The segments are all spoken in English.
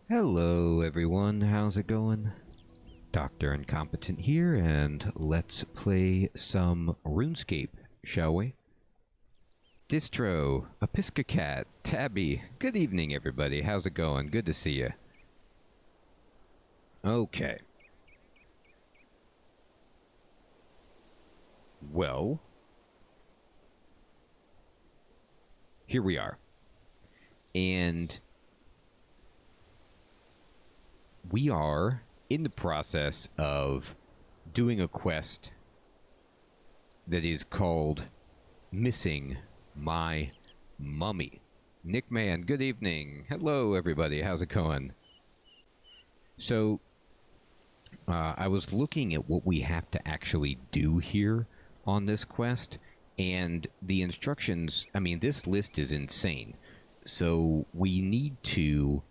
Hello everyone, how's it going? Dr. Incompetent here, and let's play some RuneScape, shall we? Distro, Episcocat, Tabby, good evening everybody, how's it going? Good to see you. Okay. Well, here we are. And we are in the process of doing a quest that is called Missing My Mummy. Nick Man, good evening. Hello, everybody. How's it going? So, I was looking at what we have to actually do here on this quest, and the instructions, I mean, this list is insane. So, we need to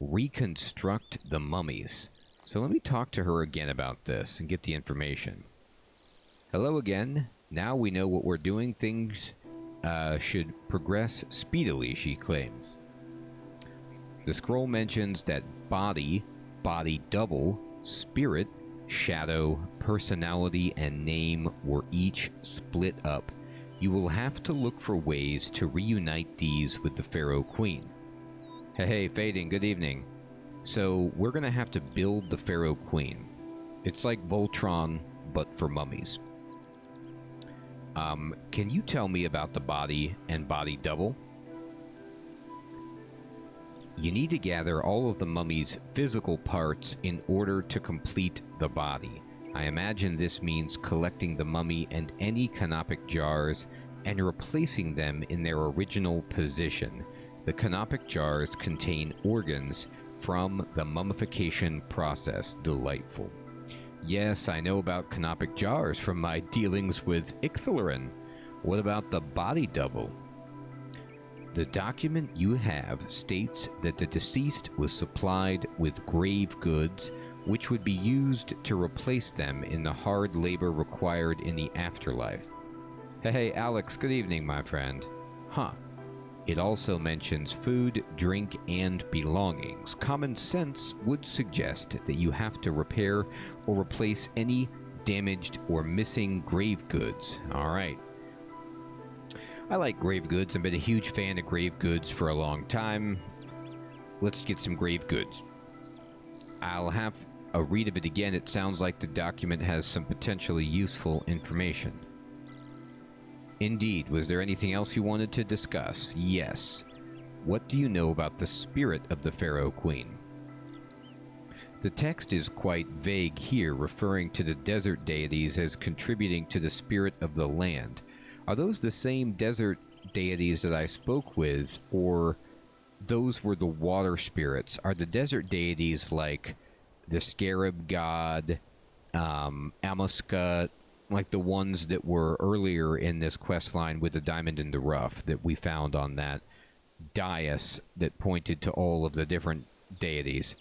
reconstruct the mummies. So let me talk to her again about this and get the information. Hello again. Now we know what we're doing. Things should progress speedily, she claims. The scroll mentions that body, body double, spirit, shadow, personality, and name were each split up. You will have to look for ways to reunite these with the Pharaoh Queen. Hey, Fading, good evening. So, we're gonna have to build the Pharaoh Queen. It's like Voltron, but for mummies. Can you tell me about the body and body double? You need to gather all of the mummy's physical parts in order to complete the body. I imagine this means collecting the mummy and any canopic jars and replacing them in their original position. The canopic jars contain organs from the mummification process. Delightful. Yes, I know about canopic jars from my dealings with Icthalerin. What about the body double? The document you have states that the deceased was supplied with grave goods, which would be used to replace them in the hard labor required in the afterlife. Hey, Alex, good evening, my friend. Huh. It also mentions food, drink, and belongings. Common sense would suggest that you have to repair or replace any damaged or missing grave goods. Alright. I like grave goods. I've been a huge fan of grave goods for a long time. Let's get some grave goods. I'll have a read of it again. It sounds like the document has some potentially useful information. Indeed. Was there anything else you wanted to discuss? Yes. What do you know about the spirit of the Pharaoh Queen? The text is quite vague here, referring to the desert deities as contributing to the spirit of the land. Are those the same desert deities that I spoke with, or those were the water spirits? Are the desert deities like the scarab god, Amuska, like the ones that were earlier in this quest line with the diamond in the rough that we found on that dais that pointed to all of the different deities?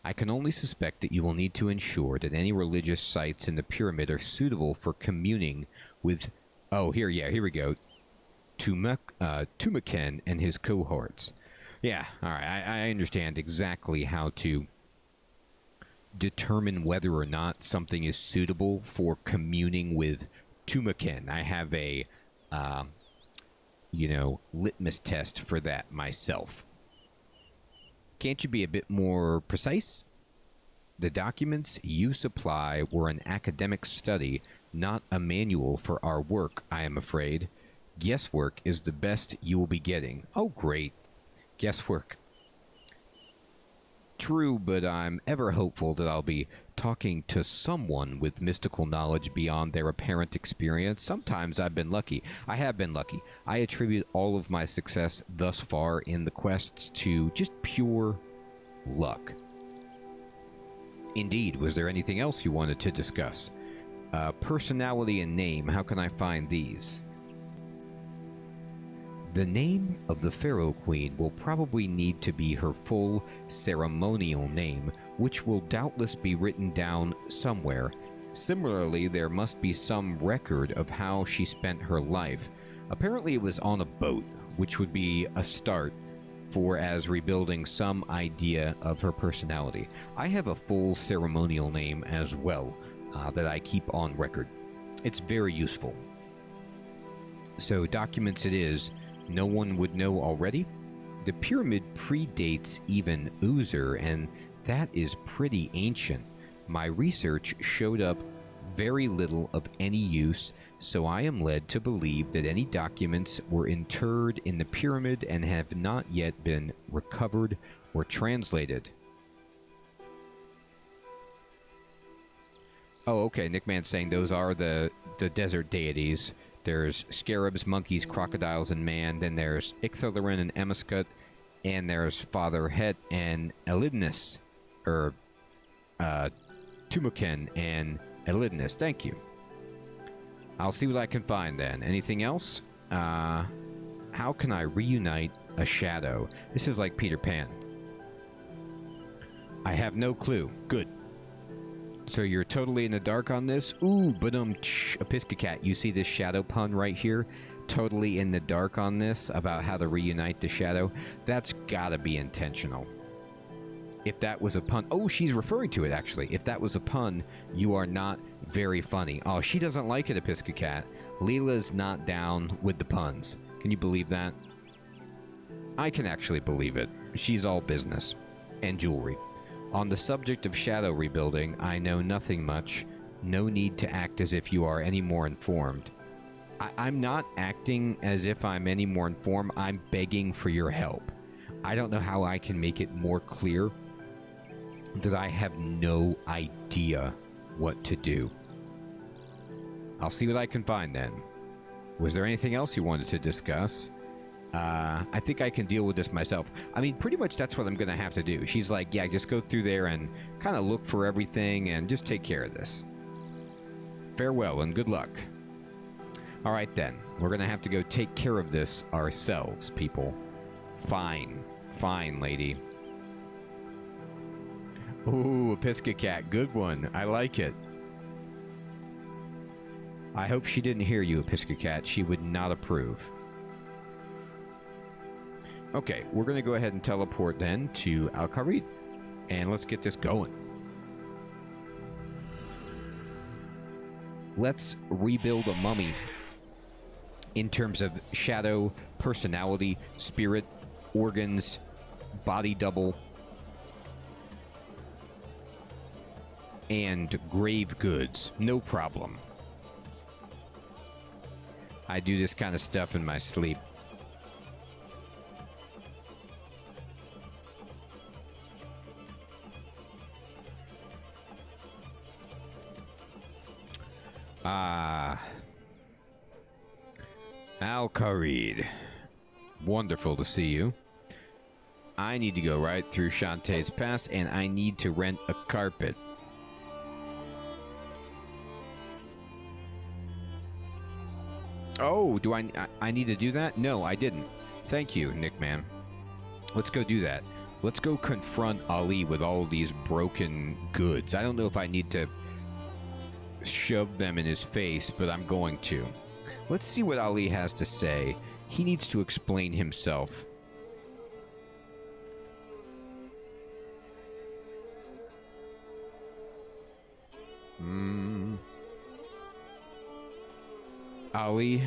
I can only suspect that you will need to ensure that any religious sites in the pyramid are suitable for communing with... Oh, here we go. Tumaken and his cohorts. Yeah, alright, I understand exactly how to determine whether or not something is suitable for communing with Tumaken. I have a, litmus test for that myself. Can't you be a bit more precise? The documents you supply were an academic study, not a manual for our work, I am afraid. Guesswork is the best you will be getting. Oh, great. Guesswork. True, but I'm ever hopeful that I'll be talking to someone with mystical knowledge beyond their apparent experience. Sometimes I've been lucky. I have been lucky. I attribute all of my success thus far in the quests to just pure luck. Indeed. Was there anything else you wanted to discuss? Personality and name. How can I find these? The name of the Pharaoh Queen will probably need to be her full ceremonial name, which will doubtless be written down somewhere. Similarly, there must be some record of how she spent her life. Apparently it was on a boat, which would be a start for as rebuilding some idea of her personality. I have a full ceremonial name as well that I keep on record. It's very useful. So documents it is. No one would know already. The pyramid predates even Uzer, and that is pretty ancient. My research showed up very little of any use, so I am led to believe that any documents were interred in the pyramid and have not yet been recovered or translated. Oh, okay, Nickman's saying those are the desert deities. There's scarabs, monkeys, crocodiles, and man. Then there's Icthalerin and Emaskut. And there's Father Het and Elidnus. Or, Tumuken and Elidnus. Thank you. I'll see what I can find then. Anything else? How can I reunite a shadow? This is like Peter Pan. I have no clue. Good. So you're totally in the dark on this? Ooh, but Episcocat, you see this shadow pun right here? Totally in the dark on this about how to reunite the shadow? That's gotta be intentional. If that was a pun... Oh, she's referring to it, actually. If that was a pun, you are not very funny. Oh, she doesn't like it, Episcocat. Leela's not down with the puns. Can you believe that? I can actually believe it. She's all business. And jewelry. On the subject of shadow rebuilding, I know nothing much. No need to act as if you are any more informed. I'm not acting as if I'm any more informed. I'm begging for your help. I don't know how I can make it more clear that I have no idea what to do. I'll see what I can find then. Was there anything else you wanted to discuss? I think I can deal with this myself. I mean, pretty much that's what I'm going to have to do. She's like, yeah, just go through there and kind of look for everything and just take care of this. Farewell and good luck. All right, then. We're going to have to go take care of this ourselves, people. Fine. Fine, lady. Ooh, Episcocat. Good one. I like it. I hope she didn't hear you, Episcocat. She would not approve. Okay, we're going to go ahead and teleport then to Al-Kharid. And let's get this going. Let's rebuild a mummy in terms of shadow, personality, spirit, organs, body double, and grave goods. No problem. I do this kind of stuff in my sleep. Al-Kharid. Wonderful to see you. I need to go right through Shantae's Pass, and I need to rent a carpet. Oh, do I need to do that? No, I didn't. Thank you, Nickman. Let's go do that. Let's go confront Ali with all of these broken goods. I don't know if I need to shove them in his face, but I'm going to. Let's see what Ali has to say. He needs to explain himself. Ali,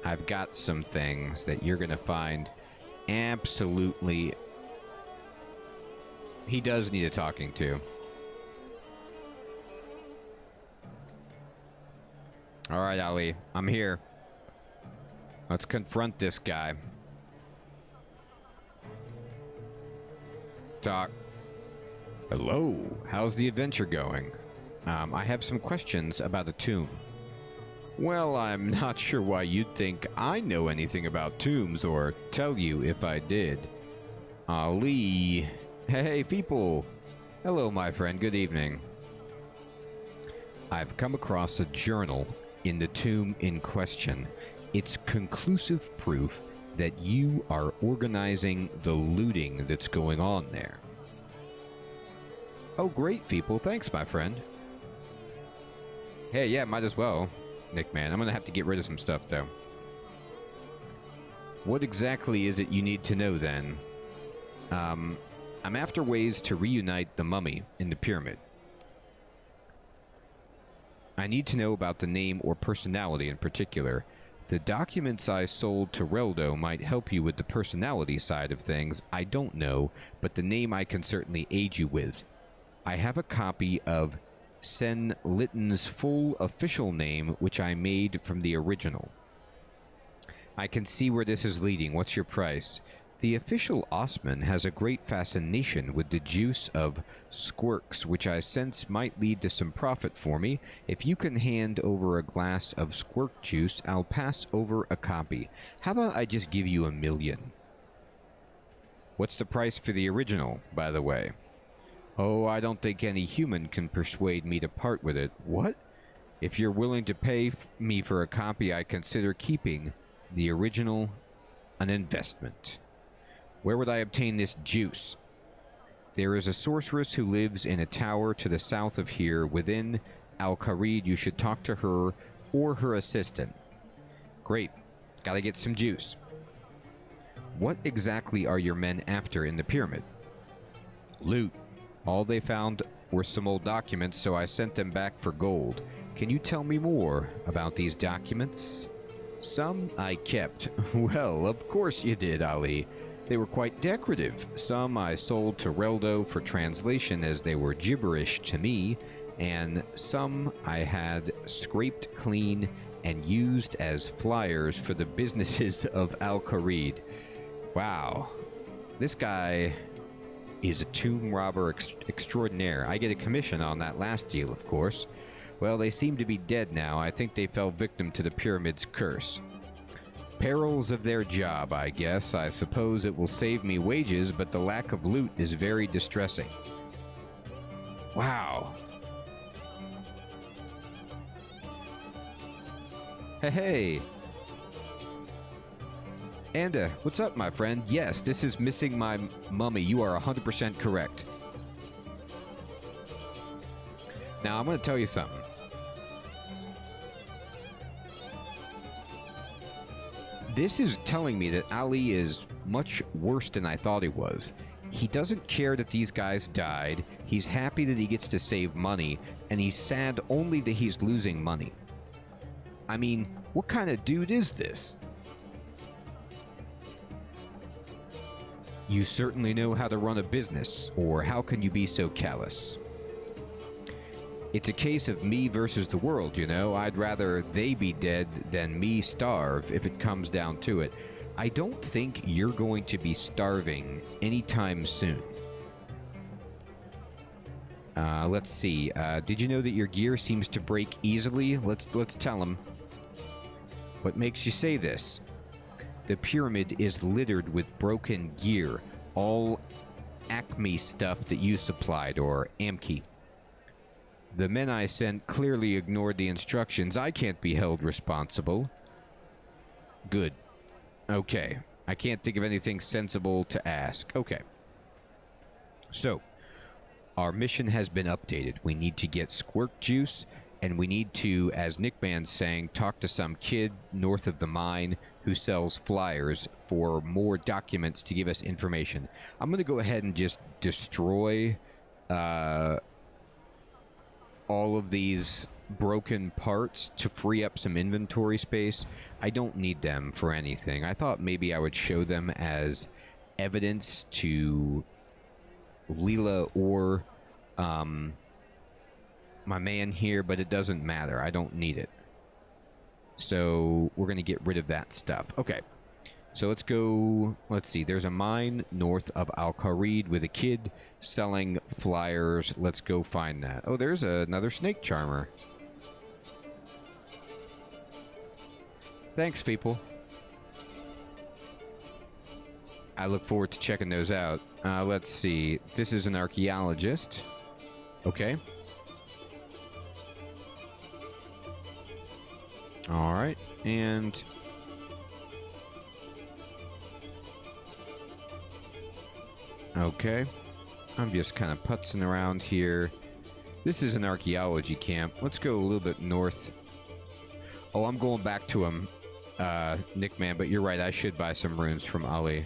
I've got some things that you're gonna find absolutely... He does need a talking to. Alright, Ali. I'm here. Let's confront this guy. Talk. Hello. How's the adventure going? I have some questions about a tomb. Well, I'm not sure why you'd think I know anything about tombs, or tell you if I did. Ali. Hey, people. Hello, my friend. Good evening. I've come across a journal in the tomb in question. It's conclusive proof that you are organizing the looting that's going on there. Oh, great, people. Thanks, my friend. Hey, yeah, might as well, Nickman. I'm gonna have to get rid of some stuff, though. What exactly is it you need to know, then? I'm after ways to reunite the mummy in the pyramid. I need to know about the name or personality in particular. The documents I sold to Reldo might help you with the personality side of things. I don't know, but the name I can certainly aid you with. I have a copy of Sen Litton's full official name, which I made from the original. I can see where this is leading. What's your price? The official Osman has a great fascination with the juice of squirks, which I sense might lead to some profit for me. If you can hand over a glass of squirk juice, I'll pass over a copy. How about I just give you $1 million? What's the price for the original, by the way? Oh, I don't think any human can persuade me to part with it. What? If you're willing to pay me for a copy, I consider keeping the original an investment. Where would I obtain this juice? There is a sorceress who lives in a tower to the south of here within Al-Kharid. You should talk to her or her assistant. Great. Gotta get some juice. What exactly are your men after in the pyramid? Loot. All they found were some old documents, so I sent them back for gold. Can you tell me more about these documents? Some I kept. Well, of course you did, Ali. They were quite decorative. Some I sold to Reldo for translation as they were gibberish to me, and some I had scraped clean and used as flyers for the businesses of Al-Kharid. Wow. This guy is a tomb robber extraordinaire. I get a commission on that last deal, of course. Well, they seem to be dead now. I think they fell victim to the pyramid's curse. Perils of their job, I guess. I suppose it will save me wages, but the lack of loot is very distressing. Wow. Hey. Anda, what's up, my friend? Yes, this is missing my mummy. You are 100% correct. Now, I'm going to tell you something. This is telling me that Ali is much worse than I thought he was. He doesn't care that these guys died. He's happy that he gets to save money, and he's sad only that he's losing money. I mean, what kind of dude is this? You certainly know how to run a business, or how can you be so callous? It's a case of me versus the world, you know. I'd rather they be dead than me starve if it comes down to it. I don't think you're going to be starving anytime soon. Let's see. Did you know that your gear seems to break easily? Let's tell him. What makes you say this? The pyramid is littered with broken gear, all Acme stuff that you supplied, or Amkey. The men I sent clearly ignored the instructions. I can't be held responsible. Good. Okay. I can't think of anything sensible to ask. Okay. So, our mission has been updated. We need to get squirt juice, and we need to, as Nickman's saying, talk to some kid north of the mine who sells flyers for more documents to give us information. I'm going to go ahead and just destroy all of these broken parts to free up some inventory space. I don't need them for anything. I thought maybe I would show them as evidence to Leela or my man here, but it doesn't matter. I don't need it. So we're going to get rid of that stuff. Okay. So let's go. Let's see. There's a mine north of Al-Kharid with a kid selling flyers. Let's go find that. Oh, there's another snake charmer. Thanks, people. I look forward to checking those out. Let's see. This is an archaeologist. Okay. All right. And okay. I'm just kind of putzing around here. This is an archaeology camp. Let's go a little bit north. Oh, I'm going back to him, Nickman, but you're right. I should buy some runes from Ali.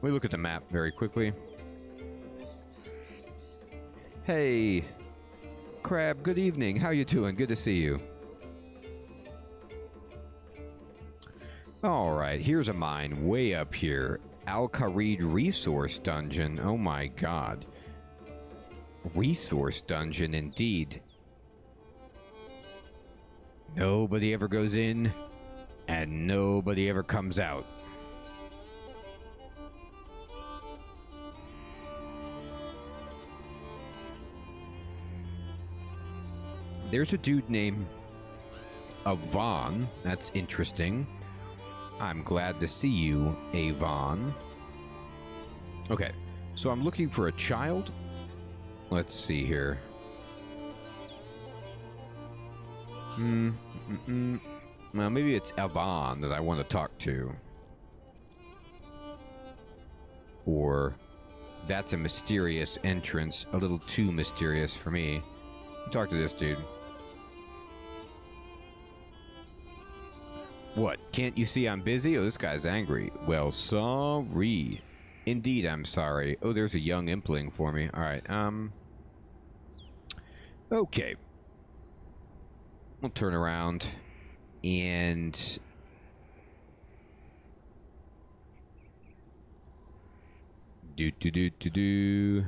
We look at the map very quickly. Hey, Crab, good evening. How you doing? Good to see you. Alright, here's a mine way up here. Al-Kharid Resource Dungeon. Oh my god. Resource Dungeon, indeed. Nobody ever goes in, and nobody ever comes out. There's a dude named Avon. That's interesting. I'm glad to see you, Avon. Okay, so I'm looking for a child. Let's see here. Well, maybe it's Avon that I want to talk to. Or that's a mysterious entrance, a little too mysterious for me. Talk to this dude. What? Can't you see I'm busy? Oh, this guy's angry. Well, sorry. Indeed, I'm sorry. Oh, there's a young impling for me. Alright, okay. We'll turn around and... do.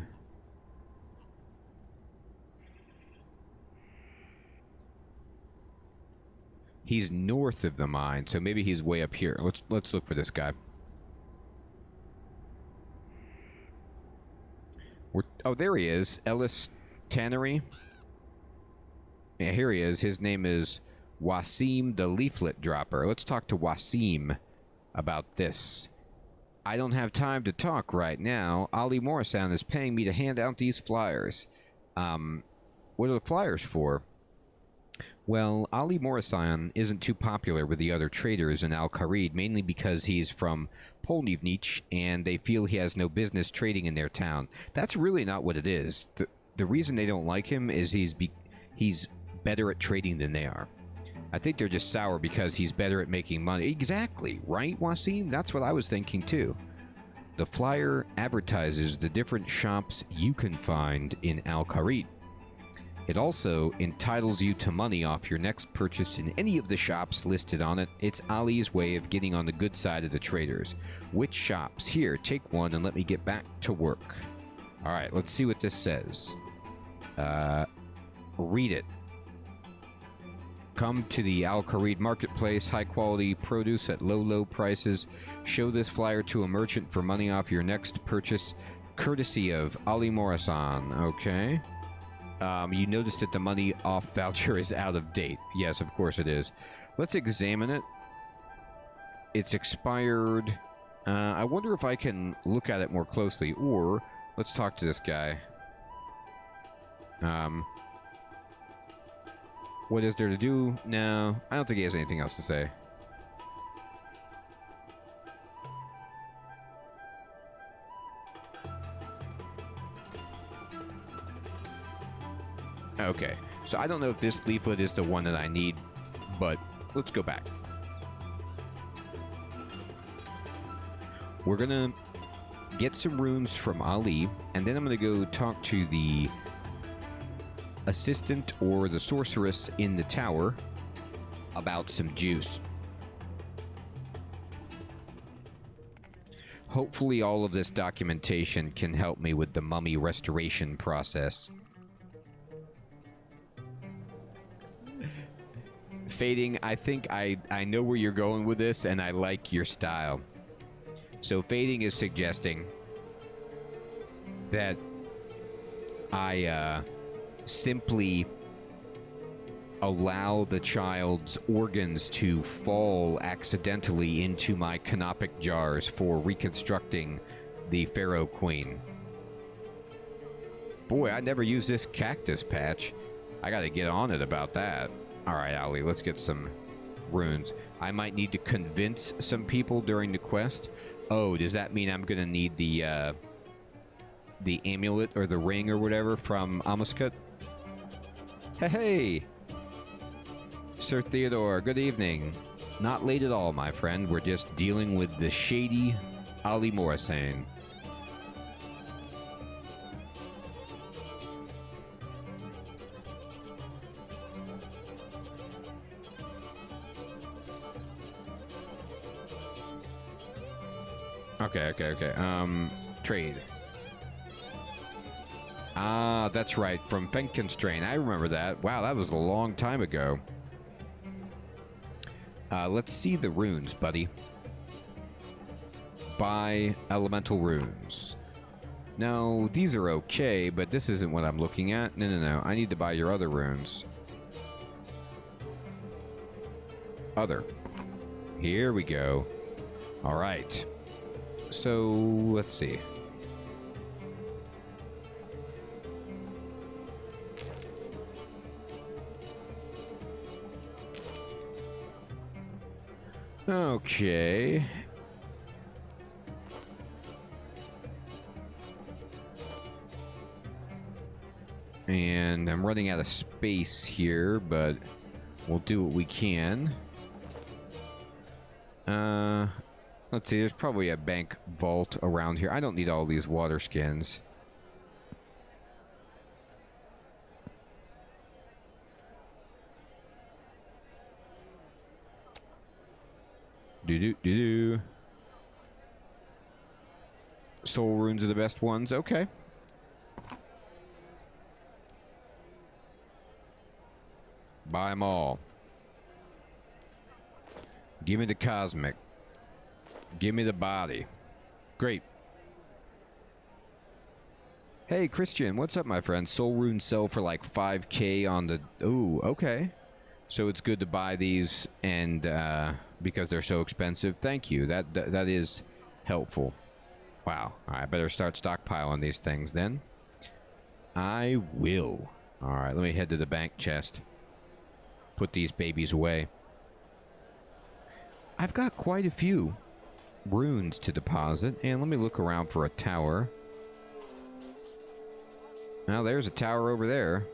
He's north of the mine, so maybe he's way up here. Let's look for this guy. Oh, there he is. Ellis Tannery. Yeah, here he is. His name is Wasim the Leaflet Dropper. Let's talk to Wasim about this. I don't have time to talk right now. Ali Morrison is paying me to hand out these flyers. What are the flyers for? Well, Ali Morrison isn't too popular with the other traders in Al-Kharid, mainly because he's from Polnivnich, and they feel he has no business trading in their town. That's really not what it is. The reason they don't like him is he's better at trading than they are. I think they're just sour because he's better at making money. Exactly, right, Wasim? That's what I was thinking, too. The flyer advertises the different shops you can find in Al-Kharid. It also entitles you to money off your next purchase in any of the shops listed on it. It's Ali's way of getting on the good side of the traders. Which shops? Here, take one and let me get back to work. Alright, let's see what this says. Read it. Come to the Al-Kharid marketplace, high quality produce at low prices. Show this flyer to a merchant for money off your next purchase, courtesy of Ali Morrison. Okay. You notice that the money off voucher is out of date. Yes, of course it is. Let's examine it. It's expired. I wonder if I can look at it more closely, or let's talk to this guy. What is there to do? No, I don't think he has anything else to say. Okay, so I don't know if this leaflet is the one that I need, but let's go back. We're gonna get some runes from Ali, and then I'm gonna go talk to the assistant or the sorceress in the tower about some juice. Hopefully all of this documentation can help me with the mummy restoration process. Fading, I think I know where you're going with this, and I like your style. So Fading is suggesting that I simply allow the child's organs to fall accidentally into my canopic jars for reconstructing the Pharaoh Queen. Boy, I never used this cactus patch. I gotta get on it about that. Alright, Ali, let's get some runes. I might need to convince some people during the quest. Oh, does that mean I'm gonna need the amulet or the ring or whatever from Amaskut? Hey! Sir Theodore, good evening. Not late at all, my friend. We're just dealing with the shady Ali Morrison. Okay. Trade. Ah, that's right. From Fenkenstrain. I remember that. Wow, that was a long time ago. Let's see the runes, buddy. Buy elemental runes. No, these are okay, but this isn't what I'm looking at. No. I need to buy your other runes. Other. Here we go. All right. So, let's see. Okay. And I'm running out of space here, but we'll do what we can. Let's see, there's probably a bank vault around here. I don't need all these water skins. Do. Soul runes are the best ones. Okay. Buy them all. Give me the cosmic. Give me the body. Great. Hey, Christian, what's up, my friend? Soul runes sell for like 5K on the... Ooh, okay. So it's good to buy these and because they're so expensive. Thank you. That is helpful. Wow. I better start stockpiling these things then. I will. All right, let me head to the bank chest. Put these babies away. I've got quite a few runes to deposit, and let me look around for a tower. Now there's a tower over there.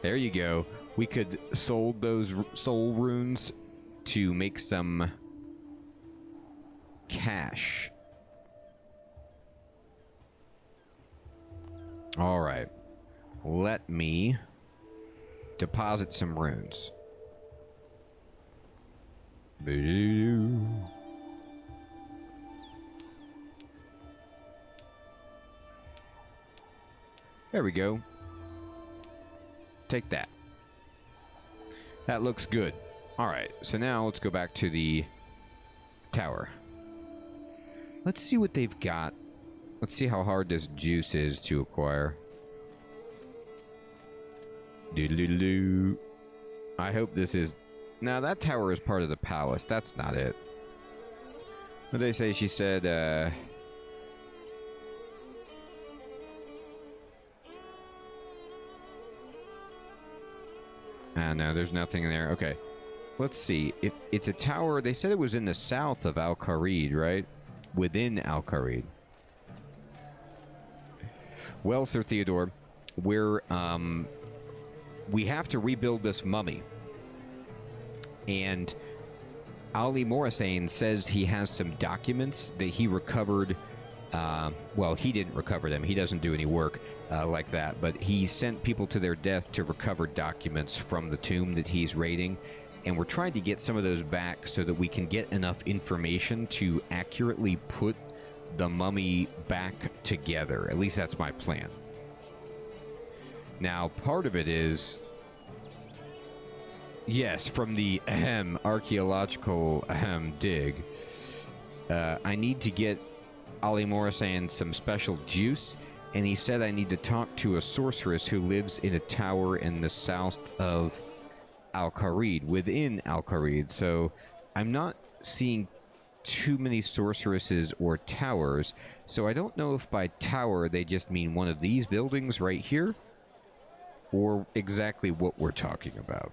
There you go. We could sold those soul runes to make some cash. All right. Let me deposit some runes. Boo-doo-doo. There we go. Take that. That looks good. All right, so now let's go back to the tower. Let's see what they've got. Let's see how hard this juice is to acquire. Doodle-doo. I hope this is... Now, that tower is part of the palace. That's not it. What did they say? She said, no, there's nothing in there. Okay. Let's see. It's a tower. They said it was in the south of Al-Kharid, right? Within Al-Kharid. Well, Sir Theodore, we have to rebuild this mummy. And Ali Morrison says he has some documents that he recovered. Well, he didn't recover them. He doesn't do any work like that. But he sent people to their death to recover documents from the tomb that he's raiding. And we're trying to get some of those back so that we can get enough information to accurately put the mummy back together. At least that's my plan. Now, part of it is... Yes, from the archaeological dig. I need to get Ali Morrison some special juice, and he said I need to talk to a sorceress who lives in a tower in the south of Al-Kharid, within Al-Kharid. So I'm not seeing too many sorceresses or towers, so I don't know if by tower they just mean one of these buildings right here, or exactly what we're talking about.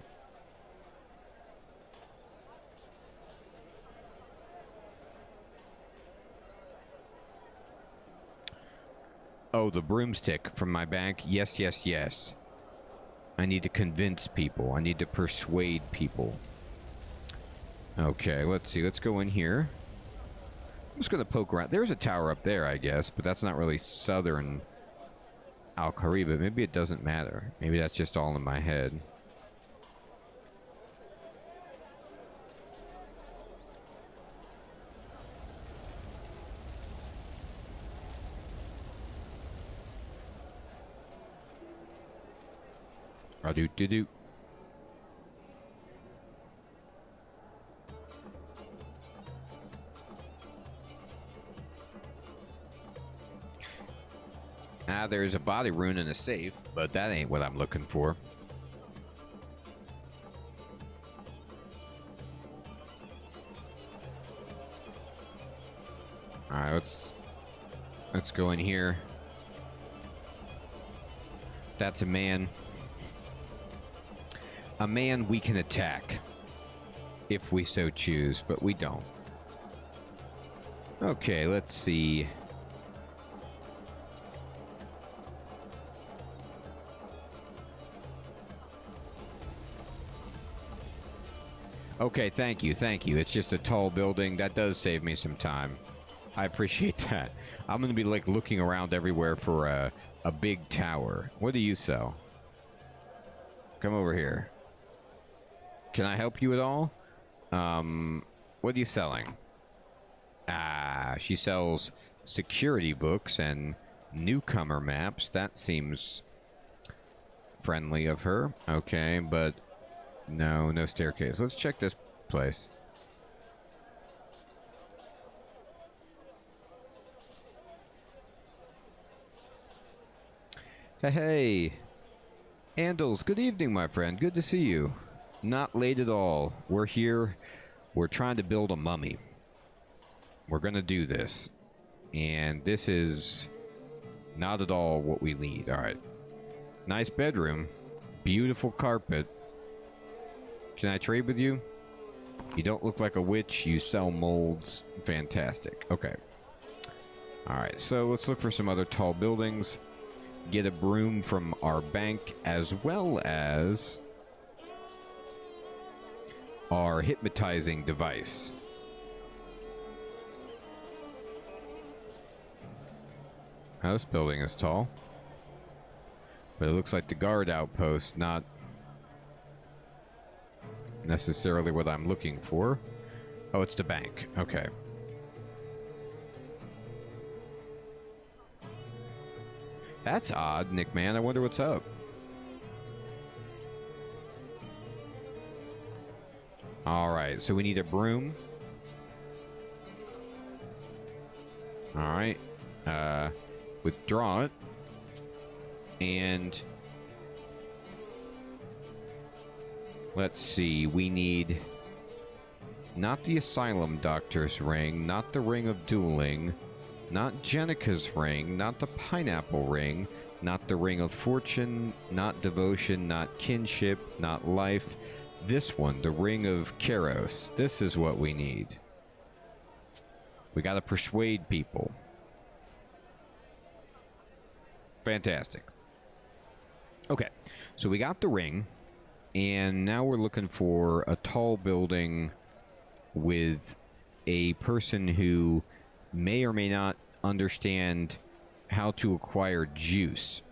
Oh, the broomstick from my bank? Yes, yes, yes. I need to convince people. I need to persuade people. Okay, let's see. Let's go in here. I'm just going to poke around. There's a tower up there, I guess, but that's not really southern Al-Khariba. Maybe it doesn't matter. Maybe that's just all in my head. Do-do-do. There's a body rune in a safe, but that ain't what I'm looking for. Alright, let's go in here. That's a man. A man we can attack if we so choose, but we don't. Okay, let's see. Okay, thank you, thank you. It's just a tall building. That does save me some time. I appreciate that. I'm going to be, like, looking around everywhere for a big tower. What do you sell? Come over here. Can I help you at all? What are you selling? She sells security books and newcomer maps. That seems friendly of her. Okay, but no staircase. Let's check this place. Hey, Andals, good evening, my friend. Good to see you. Not late at all. We're here. We're trying to build a mummy. We're gonna do this. And this is not at all what we need. Alright. Nice bedroom. Beautiful carpet. Can I trade with you? You don't look like a witch. You sell molds. Fantastic. Okay. Alright, so let's look for some other tall buildings. Get a broom from our bank, as well as our hypnotizing device. Now, this building is tall, but it looks like the guard outpost, not necessarily what I'm looking for. Oh, it's the bank. Okay. That's odd, Nick man. I wonder what's up. Alright, so we need a broom. Alright. Withdraw it. And let's see, we need not the Asylum Doctor's ring, not the Ring of Dueling, not Jenica's ring, not the Pineapple ring, not the Ring of Fortune, not Devotion, not Kinship, not Life. This one, the Ring of Keros. This is what we need. We gotta persuade people. Fantastic. Okay, so we got the ring, and now we're looking for a tall building with a person who may or may not understand how to acquire juice.